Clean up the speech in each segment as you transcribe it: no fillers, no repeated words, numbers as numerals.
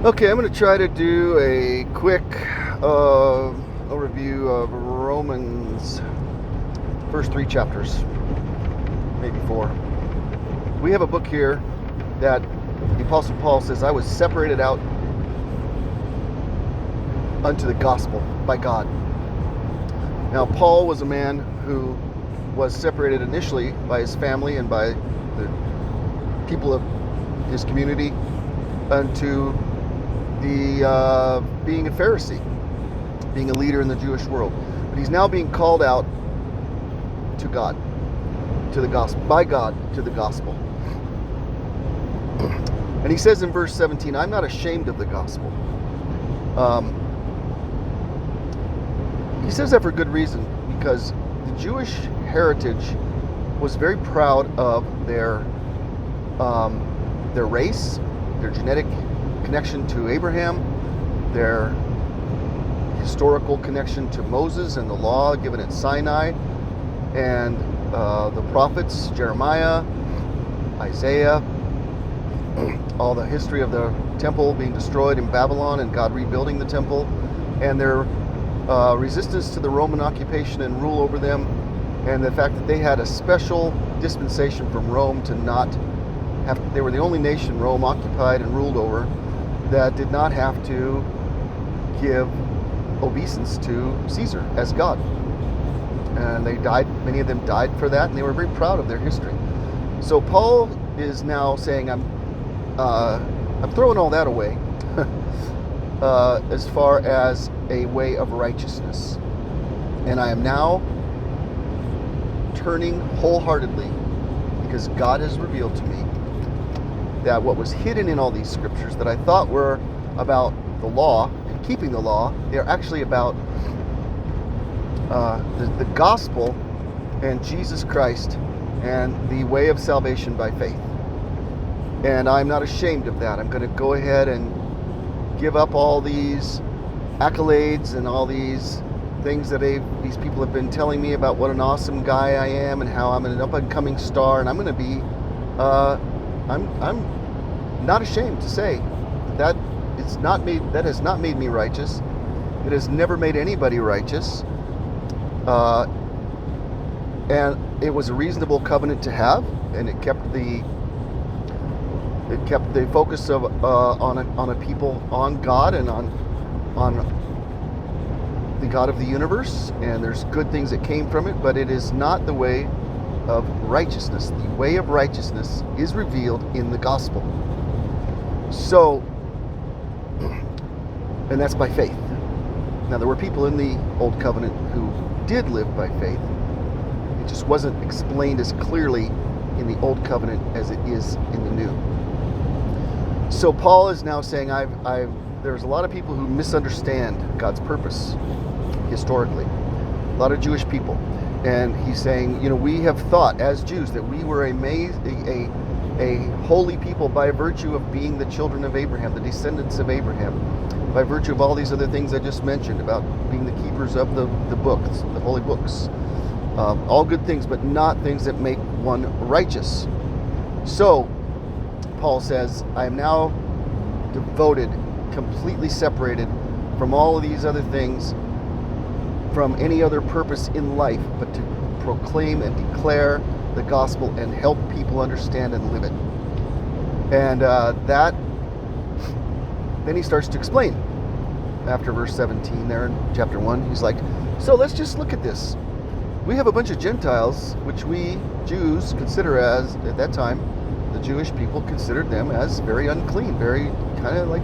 Okay, I'm going to try to do a quick overview of Romans, first 3 chapters, maybe 4. We have a book here that the Apostle Paul says, I was separated out unto the gospel by God. Now, Paul was a man who was separated initially by his family and by the people of his community unto the being a Pharisee, being a leader in the Jewish world. But he's now being called out to God, to the gospel, by God to the gospel. And he says in verse 17, I'm not ashamed of the gospel. He says that for good reason, because the Jewish heritage was very proud of their race, their genetic connection to Abraham, their historical connection to Moses and the law given at Sinai, and the prophets, Jeremiah, Isaiah, all the history of the temple being destroyed in Babylon and God rebuilding the temple, and their resistance to the Roman occupation and rule over them, and the fact that they had a special dispensation from Rome to not have, they were the only nation Rome occupied and ruled over that did not have to give obeisance to Caesar as God. And they died, many of them died for that, and they were very proud of their history. So Paul is now saying, I'm throwing all that away as far as a way of righteousness. And I am now turning wholeheartedly, because God has revealed to me that what was hidden in all these scriptures that I thought were about the law and keeping the law, they're actually about the gospel and Jesus Christ and the way of salvation by faith. And I'm not ashamed of that. I'm going to go ahead and give up all these accolades and all these things that these people have been telling me about what an awesome guy I am and how I'm an up-and-coming star, and I'm going to be I'm not ashamed to say that that has not made me righteous. It has never made anybody righteous. And it was a reasonable covenant to have, and it kept the focus of on a people on God and on the God of the universe, and there's good things that came from it, but it is not the way of righteousness. The way of righteousness is revealed in the gospel. So, and that's by faith. Now, there were people in the Old Covenant who did live by faith. It just wasn't explained as clearly in the Old Covenant as it is in the New. So Paul is now saying, there's a lot of people who misunderstand God's purpose historically. A lot of Jewish people. And he's saying, we have thought as Jews that we were a holy people by virtue of being the children of Abraham, the descendants of Abraham, by virtue of all these other things I just mentioned about being the keepers of the books, the holy books. All good things, but not things that make one righteous. So, Paul says, I am now devoted, completely separated from all of these other things, from any other purpose in life but to proclaim and declare the gospel and help people understand and live it. And then he starts to explain after verse 17 there in chapter 1. He's like, so let's just look at this. We have a bunch of Gentiles, which we Jews consider as, at that time, the Jewish people considered them as very unclean, very kind of like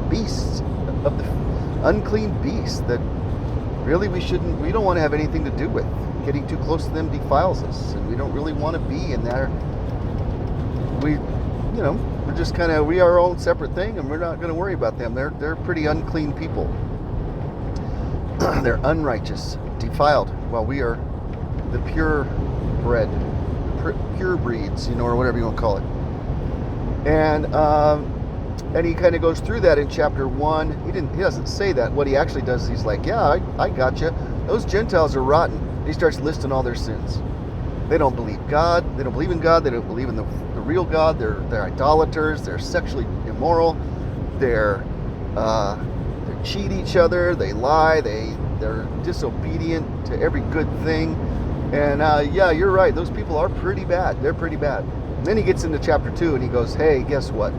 beasts, of the unclean beasts that really we don't want to have anything to do with. Getting too close to them defiles us, and we don't really want to be in there. We're just we are our own separate thing, and we're not going to worry about them. They're pretty unclean people. They're unrighteous, defiled, while we are the pure breeds, or whatever you want to call it. And he kind of goes through that in chapter 1. He doesn't say that. What he actually does is he's like, yeah, I got you. Those Gentiles are rotten. And he starts listing all their sins. They don't believe God. They don't believe in God. They don't believe in the real God. They're idolaters. They're sexually immoral. They're They cheat each other, they lie, they're disobedient to every good thing. And yeah, you're right. Those people are pretty bad. They're pretty bad. And then he gets into chapter 2 and he goes, hey, guess what?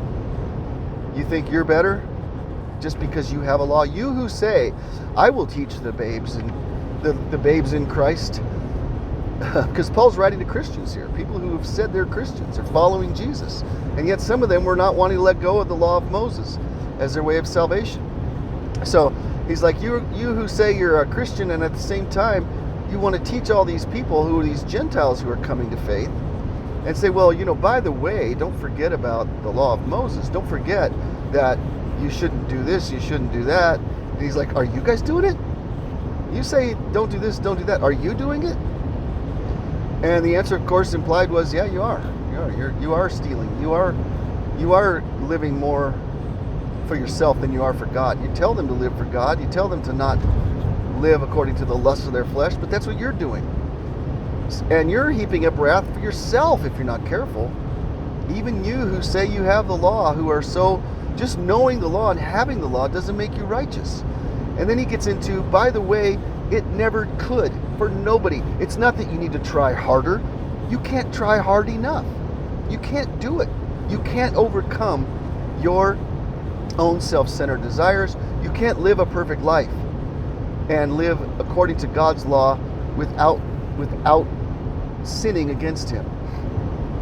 You think you're better just because you have a law? You who say, I will teach the babes and the babes in Christ. Because Paul's writing to Christians here, people who have said they're Christians, are following Jesus. And yet some of them were not wanting to let go of the law of Moses as their way of salvation. So he's like, you who say you're a Christian and at the same time you want to teach all these people who are these Gentiles who are coming to faith and say, well, by the way, don't forget about the law of Moses. Don't forget that you shouldn't do this, you shouldn't do that. And he's like, are you guys doing it? You say don't do this, don't do that. Are you doing it? And the answer, of course, implied was, yeah, you are. You are stealing. You are living more for yourself than you are for God. You tell them to live for God. You tell them to not live according to the lusts of their flesh, but that's what you're doing. And you're heaping up wrath for yourself if you're not careful. Even you who say you have the law, who are so, just knowing the law and having the law doesn't make you righteous. And then he gets into, by the way, it never could for nobody. It's not that you need to try harder. You can't try hard enough. You can't do it. You can't overcome your own self-centered desires. You can't live a perfect life and live according to God's law without sinning against him.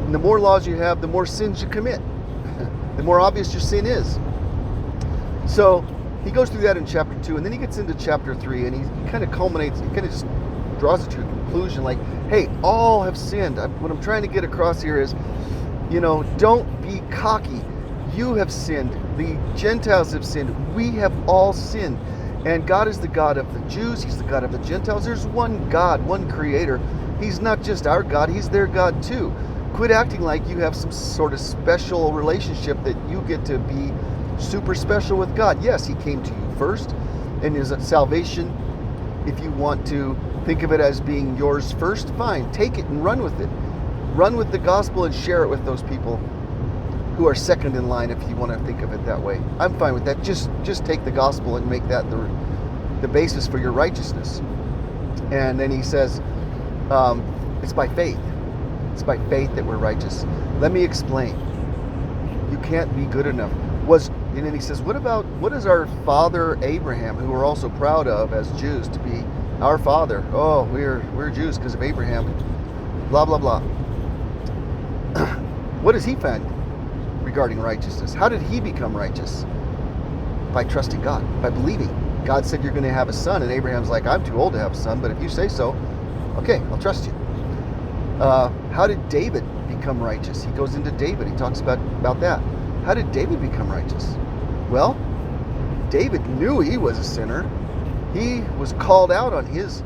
And the more laws you have, the more sins you commit. The more obvious your sin is. So he goes through that in chapter 2, and then he gets into chapter 3, and he kind of culminates, he kind of just draws it to a conclusion like, hey, all have sinned. What I'm trying to get across here is, don't be cocky. You have sinned. The Gentiles have sinned. We have all sinned. And God is the God of the Jews. He's the God of the Gentiles. There's one God, one creator. He's not just our God. He's their God too. Quit acting like you have some sort of special relationship that you get to be super special with God. Yes, he came to you first, and his salvation, if you want to think of it as being yours first, fine, take it and run with it. Run with the gospel and share it with those people who are second in line, if you want to think of it that way. I'm fine with that. Just take the gospel and make that the basis for your righteousness. And then he says, it's by faith. It's by faith that we're righteous. Let me explain. You can't be good enough. And then he says, what is our father Abraham, who we're also proud of as Jews to be our father? Oh, we're Jews because of Abraham. Blah, blah, blah. What does he find regarding righteousness? How did he become righteous? By trusting God, by believing. God said you're going to have a son, and Abraham's like, I'm too old to have a son, but if you say so, okay, I'll trust you. How did David become righteous? He goes into David. He talks about that. How did David become righteous? Well, David knew he was a sinner. He was called out on his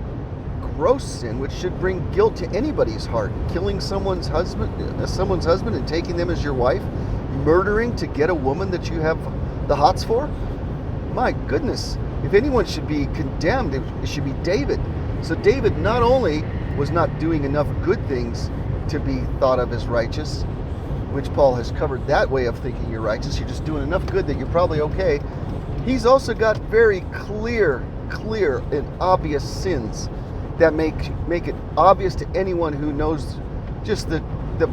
gross sin, which should bring guilt to anybody's heart. Killing someone's husband and taking them as your wife, murdering to get a woman that you have the hots for. My goodness, if anyone should be condemned, it should be David. So David not only was not doing enough good things to be thought of as righteous, which Paul has covered that way of thinking you're righteous, you're just doing enough good that you're probably okay. He's also got very clear and obvious sins that make it obvious to anyone who knows just the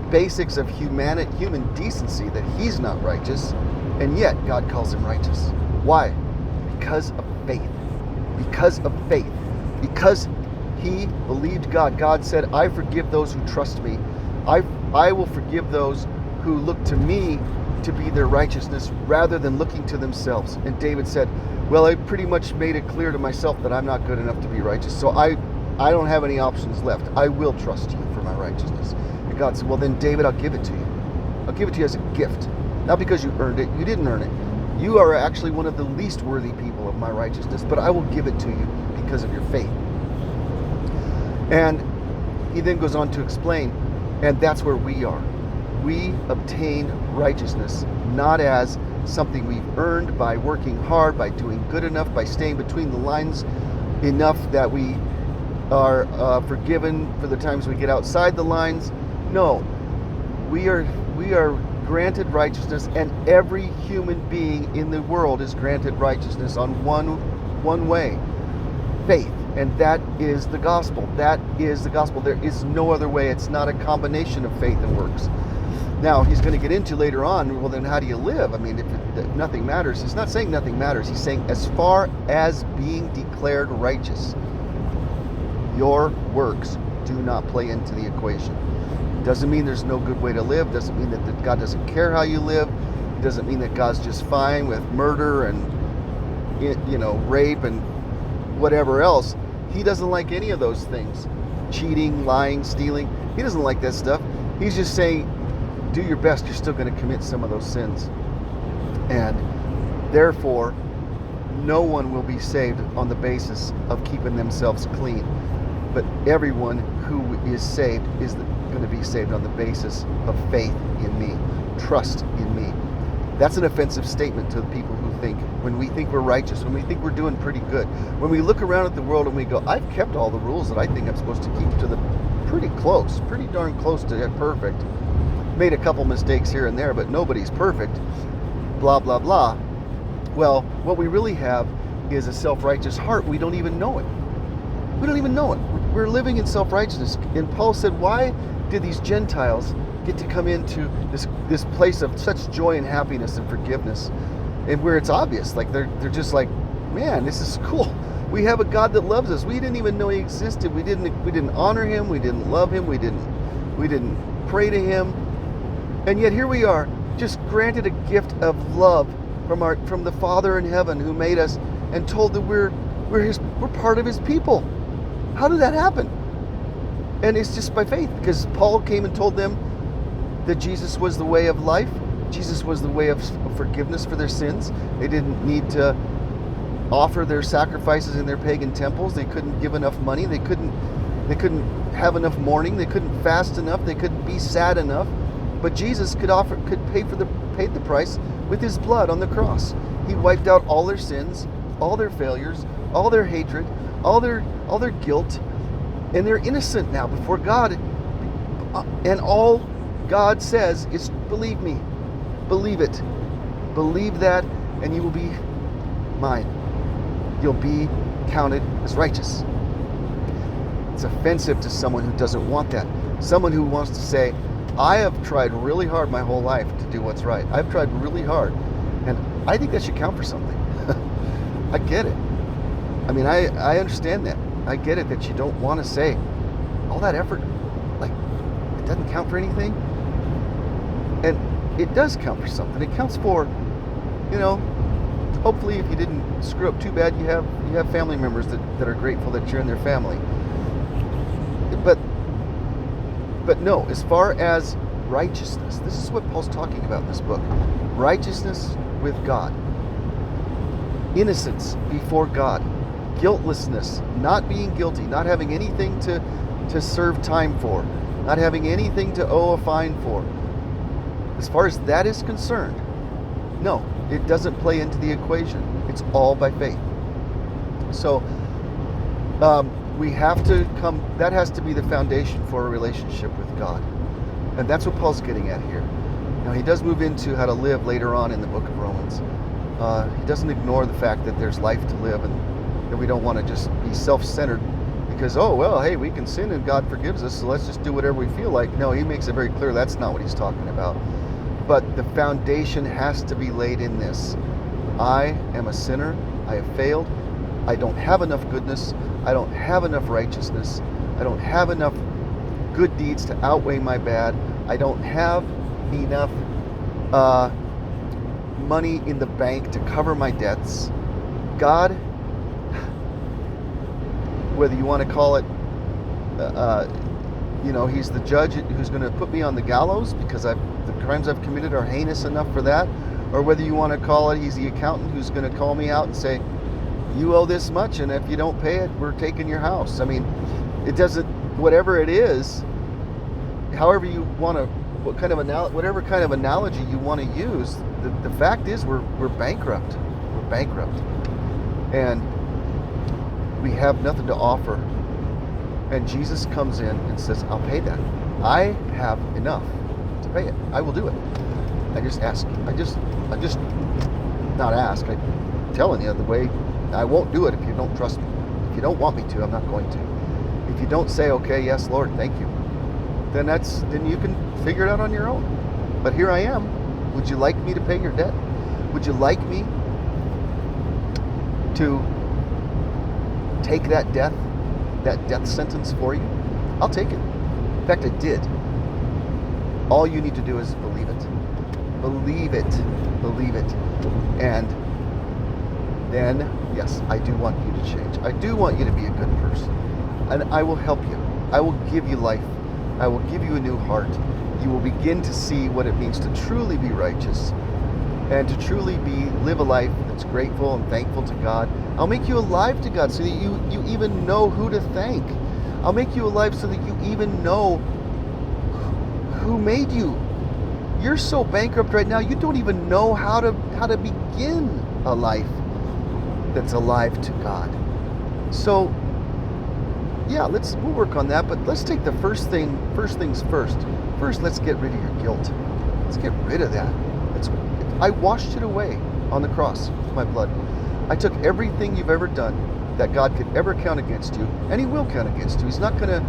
basics of human decency that he's not righteous, and yet God calls him righteous. Why? Because of faith. Because of faith. Because he believed God. God said, I forgive those who trust me. I will forgive those who look to me to be their righteousness rather than looking to themselves. And David said, well, I pretty much made it clear to myself that I'm not good enough to be righteous, so I don't have any options left. I will trust you for my righteousness. And God said, well then, David, I'll give it to you. I'll give it to you as a gift. Not because you earned it. You didn't earn it. You are actually one of the least worthy people of my righteousness, but I will give it to you because of your faith. And he then goes on to explain, and that's where we are. We obtain righteousness not as something we've earned by working hard, by doing good enough, by staying between the lines enough that we are forgiven for the times we get outside the lines. No, we are granted righteousness, and every human being in the world is granted righteousness on one way: faith. And that is the gospel. That is the gospel. There is no other way. It's not a combination of faith and works. Now, he's going to get into later on, well, then how do you live? I mean, if nothing matters. He's not saying nothing matters. He's saying as far as being declared righteous, your works do not play into the equation. Doesn't mean there's no good way to live. Doesn't mean that God doesn't care how you live. It doesn't mean that God's just fine with murder and, rape and whatever else. He doesn't like any of those things. Cheating, lying, stealing. He doesn't like that stuff. He's just saying, do your best. You're still going to commit some of those sins. And therefore, no one will be saved on the basis of keeping themselves clean. But everyone who is saved is going to be saved on the basis of faith in me, trust in me. That's an offensive statement to the people who think, when we think we're righteous, when we think we're doing pretty good, when we look around at the world and we go, I've kept all the rules that I think I'm supposed to keep to the pretty darn close to perfect. Made a couple mistakes here and there, but nobody's perfect, blah, blah, blah. Well, what we really have is a self-righteous heart. We don't even know it. We don't even know it. We're living in self-righteousness. And Paul said, why did these Gentiles get to come into this place of such joy and happiness and forgiveness, and where it's obvious, like they're just like, man, this is cool. We have a God that loves us. We didn't even know He existed. We didn't honor Him. We didn't love Him. We didn't pray to Him, and yet here we are, just granted a gift of love from the Father in heaven who made us, and told that we're part of His people. How did that happen? And it's just by faith, because Paul came and told them that Jesus was the way of life. Jesus was the way of forgiveness for their sins. They didn't need to offer their sacrifices in their pagan temples. They couldn't give enough money. They couldn't have enough mourning. They couldn't fast enough. They couldn't be sad enough. But Jesus could paid the price with His blood on the cross. He wiped out all their sins, all their failures, all their hatred, all their guilt, and they're innocent now before God. And all God says is, believe me, believe it, believe that, and you will be mine. You'll be counted as righteous. It's offensive to someone who doesn't want that. Someone who wants to say, I have tried really hard my whole life to do what's right. I've tried really hard, and I think that should count for something. I get it. I mean, I understand that. I get it that you don't want to say all that effort, like, it doesn't count for anything. And it does count for something. It counts for, hopefully if you didn't screw up too bad, you have family members that are grateful that you're in their family. But no, as far as righteousness, this is what Paul's talking about in this book. Righteousness with God. Innocence before God. Guiltlessness, not being guilty, not having anything to serve time for, not having anything to owe a fine for. As far as that is concerned, no, it doesn't play into the equation. It's all by faith. So we have to come, that has to be the foundation for a relationship with God. And that's what Paul's getting at here. Now, he does move into how to live later on in the book of Romans. He doesn't ignore the fact that there's life to live, and that we don't want to just be self-centered because, hey, we can sin and God forgives us, so let's just do whatever we feel like. No, he makes it very clear that's not what he's talking about. But the foundation has to be laid in this. I am a sinner. I have failed. I don't have enough goodness. I don't have enough righteousness. I don't have enough good deeds to outweigh my bad. I don't have enough money in the bank to cover my debts. God, whether you want to call it, He's the judge who's going to put me on the gallows because the crimes I've committed are heinous enough for that, or whether you want to call it, He's the accountant who's going to call me out and say, you owe this much, and if you don't pay it, we're taking your house. I mean, it doesn't, whatever it is, however you want to, whatever kind of analogy you want to use, the fact is we're bankrupt. We're bankrupt. And we have nothing to offer. And Jesus comes in and says, I'll pay that. I have enough to pay it. I will do it. I just ask. I just not ask. I'm telling you the way. I won't do it if you don't trust me. If you don't want me to, I'm not going to. If you don't say, okay, yes, Lord, thank you, then you can figure it out on your own. But here I am. Would you like me to pay your debt? Would you like me to take that death sentence for you? I'll take it. In fact, I did. All you need to do is believe it. Believe it. Believe it. And then, yes, I do want you to change. I do want you to be a good person. And I will help you. I will give you life. I will give you a new heart. You will begin to see what it means to truly be righteous and to truly live a life that's grateful and thankful to God. I'll make you alive to God so that you even know who to thank. I'll make you alive so that you even know who made you. You're so bankrupt right now, you don't even know how to begin a life that's alive to God. So yeah, we'll work on that, but let's take the first things first. First, let's get rid of your guilt. Let's get rid of that. I washed it away on the cross with my blood. I took everything you've ever done that God could ever count against you, and He will count against you. He's not gonna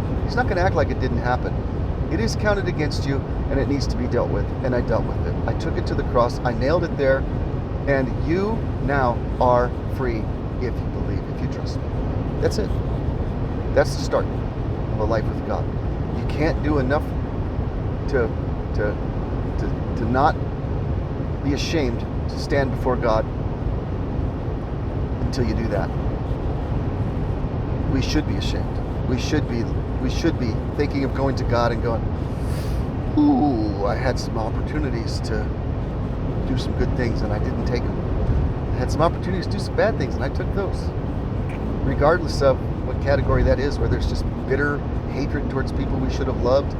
act like it didn't happen. It is counted against you, and it needs to be dealt with, and I dealt with it. I took it to the cross, I nailed it there, and you now are free if you believe, if you trust me. That's it. That's the start of a life with God. You can't do enough to not be ashamed to stand before God until you do that. We should be ashamed. We should be thinking of going to God and going, ooh, I had some opportunities to do some good things and I didn't take them. I had some opportunities to do some bad things and I took those. Regardless of what category that is, whether it's just bitter hatred towards people we should have loved,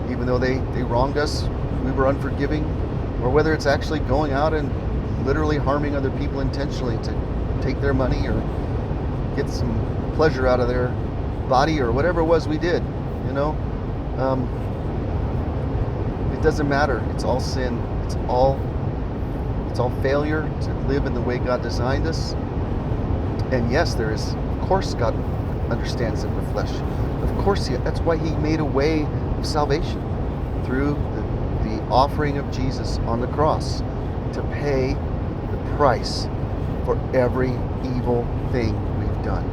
even though they wronged us, we were unforgiving, or whether it's actually going out and literally harming other people intentionally to take their money or get some pleasure out of their body or whatever it was we did, you know. It doesn't matter. It's all sin. It's all failure to live in the way God designed us. And yes, there is, of course, God understands it with flesh. Of course, that's why He made a way of salvation through the offering of Jesus on the cross to pay the price for every evil thing we've done.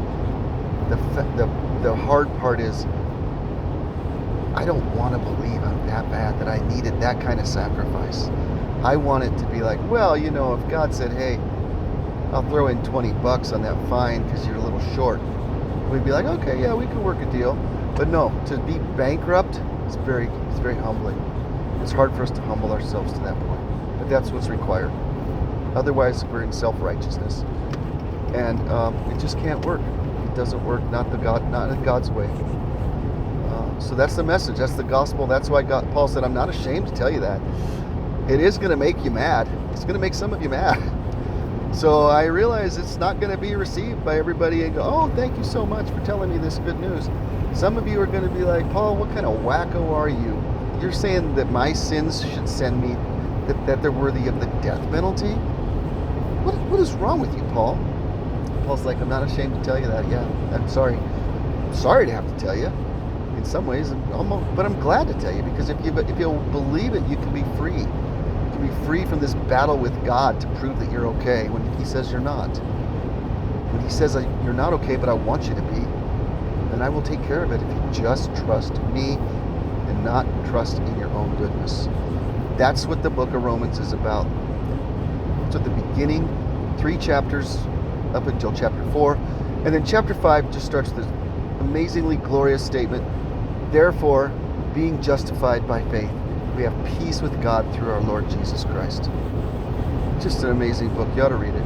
The hard part is, I don't want to believe I'm that bad that I needed that kind of sacrifice. I want it to be like, well, you know, if God said, hey, I'll throw in $20 on that fine because you're a little short, we'd be like, okay, yeah, we can work a deal. But no, to be bankrupt is very humbling. It's hard for us to humble ourselves to that point, but that's what's required. Otherwise, we're in self-righteousness, and it just can't work. It doesn't work. Not in God's way. So that's the message. That's the gospel. That's why Paul said, "I'm not ashamed to tell you that." It is going to make you mad. It's going to make some of you mad. So I realize it's not going to be received by everybody and go, "Oh, thank you so much for telling me this good news." Some of you are going to be like, "Paul, what kind of wacko are you? You're saying that my sins should send me, that they're worthy of the death penalty? What is wrong with you, Paul?" Paul's like, "I'm not ashamed to tell you that. Yeah, I'm sorry. I'm sorry to have to tell you. In some ways, but I'm glad to tell you, because if you'll believe it, you can be free. You can be free from this battle with God to prove that you're okay when He says you're not. When He says you're not okay, but I want you to be, then I will take care of it if you just trust me and not trust in your own goodness." That's what the book of Romans is about. It's at the beginning, 3 chapters up until chapter 4, and then chapter 5 just starts this amazingly glorious statement. Therefore, being justified by faith, we have peace with God through our Lord Jesus Christ. Just an amazing book. You ought to read it.